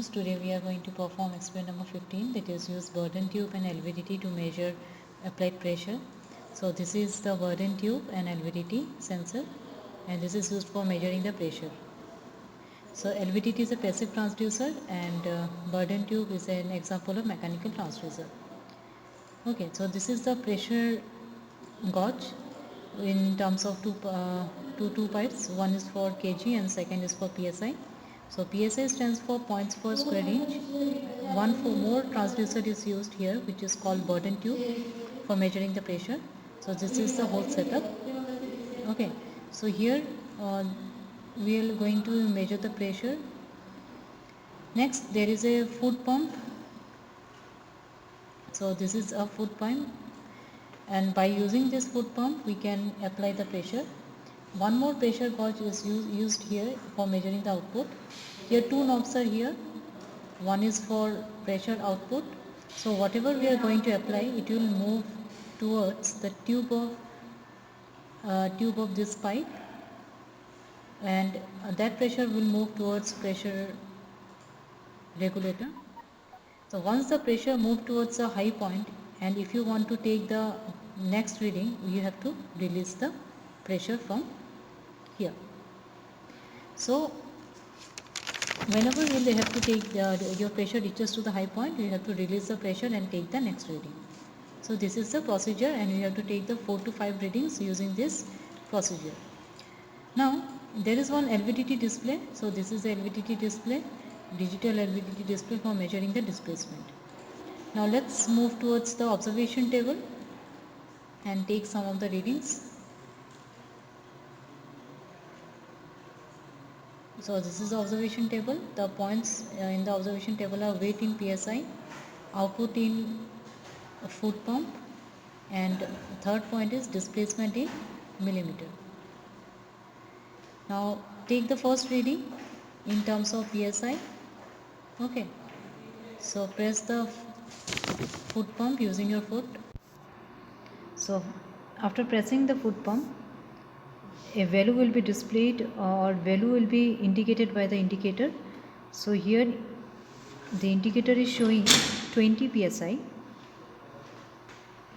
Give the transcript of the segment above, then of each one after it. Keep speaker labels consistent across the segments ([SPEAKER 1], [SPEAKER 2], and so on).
[SPEAKER 1] students, today we are going to perform experiment number 15, that is use Bourdon tube and LVDT to measure applied pressure. So this is the Bourdon tube and LVDT sensor, and this is used for measuring the pressure. So LVDT is a passive transducer and Bourdon tube is an example of mechanical transducer. Okay, so this is the pressure gauge in terms of two parts. One is for kg and second is for psi. So psi stands for points per square inch. One for more transducer is used here, which is called Bourdon tube for measuring the pressure. So this is the whole setup. Okay, so here we are going to measure the pressure. Next, there is a foot pump. So this is a foot pump, and by using this foot pump we can apply the pressure. One more pressure gauge is used here for measuring the output. Here two knobs are here. One is for pressure output. So whatever we are going to apply, it will move towards the tube of this pipe, and that pressure will move towards pressure regulator. So once the pressure moves towards a high point, and if you want to take the next reading, you have to release the pressure from here. So whenever you have to take your pressure reaches to the high point, you have to release the pressure and take the next reading. So this is the procedure, and you have to take the 4 to 5 readings using this procedure. Now there is one LVDT display. So this is the LVDT display, digital LVDT display for measuring the displacement. Now let's move towards the observation table and take some of the readings. So this is the observation table. The points in the observation table are weight in psi, output in foot pump, and third point is displacement in millimeter. Now take the first reading in terms of psi. Okay, so press the foot pump using your foot. So after pressing the foot pump, a value will be displayed or value will be indicated by the indicator. So here the indicator is showing 20 psi.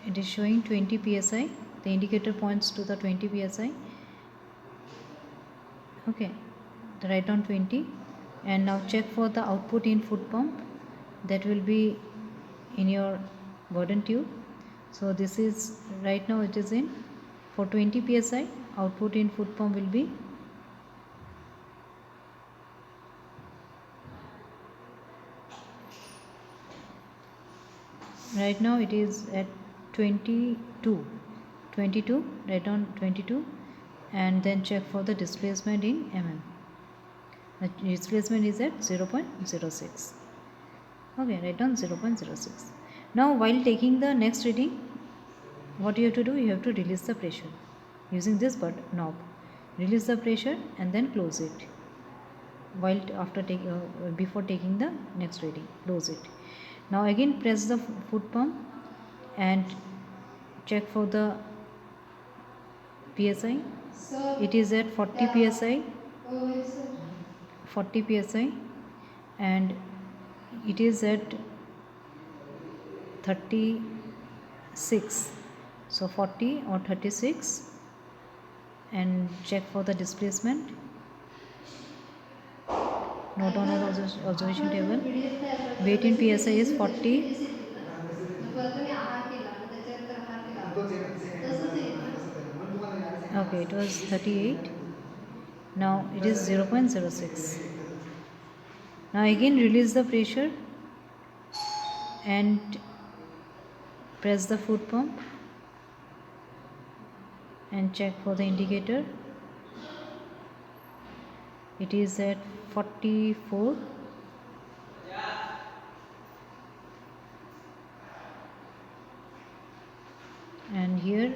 [SPEAKER 1] It is showing 20 psi. The indicator points to the 20 psi. Okay, write down 20, and now check for the output in foot pump. That will be in your Bourdon tube. So this is right now it is in for 20 psi. Output in foot pump will be right now it is at 22. Write down 22, and then check for the displacement in mm. The displacement is at 0.06. Okay, write down 0.06. Now while taking the next reading, what you have to do, you have to release the pressure using this knob. Release the pressure and then close it. While before taking the next reading, close it. Now again press the foot pump and check for the psi. It is at 40 psi. 40 psi, and it is at 36. So 40 or 36, and check for the displacement. Note on the observation table. Weight in psi is 40. Okay, it was 38. Now it is 0.06. Now again release the pressure and press the foot pump and check for the indicator. It is at 44. And here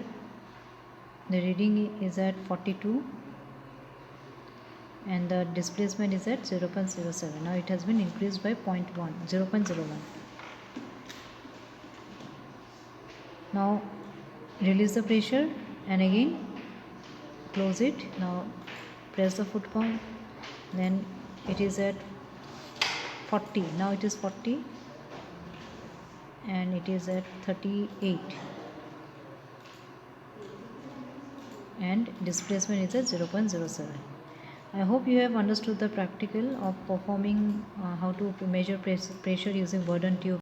[SPEAKER 1] the reading is at 42, and the displacement is at 0.07. Now it has been increased by 0.01. Now release the pressure and again close it. Now press the foot pump, then it is at 40. Now it is 40 and it is at 38 and displacement is at 0.07. I hope you have understood the practical of performing how to measure pressure using Bourdon tube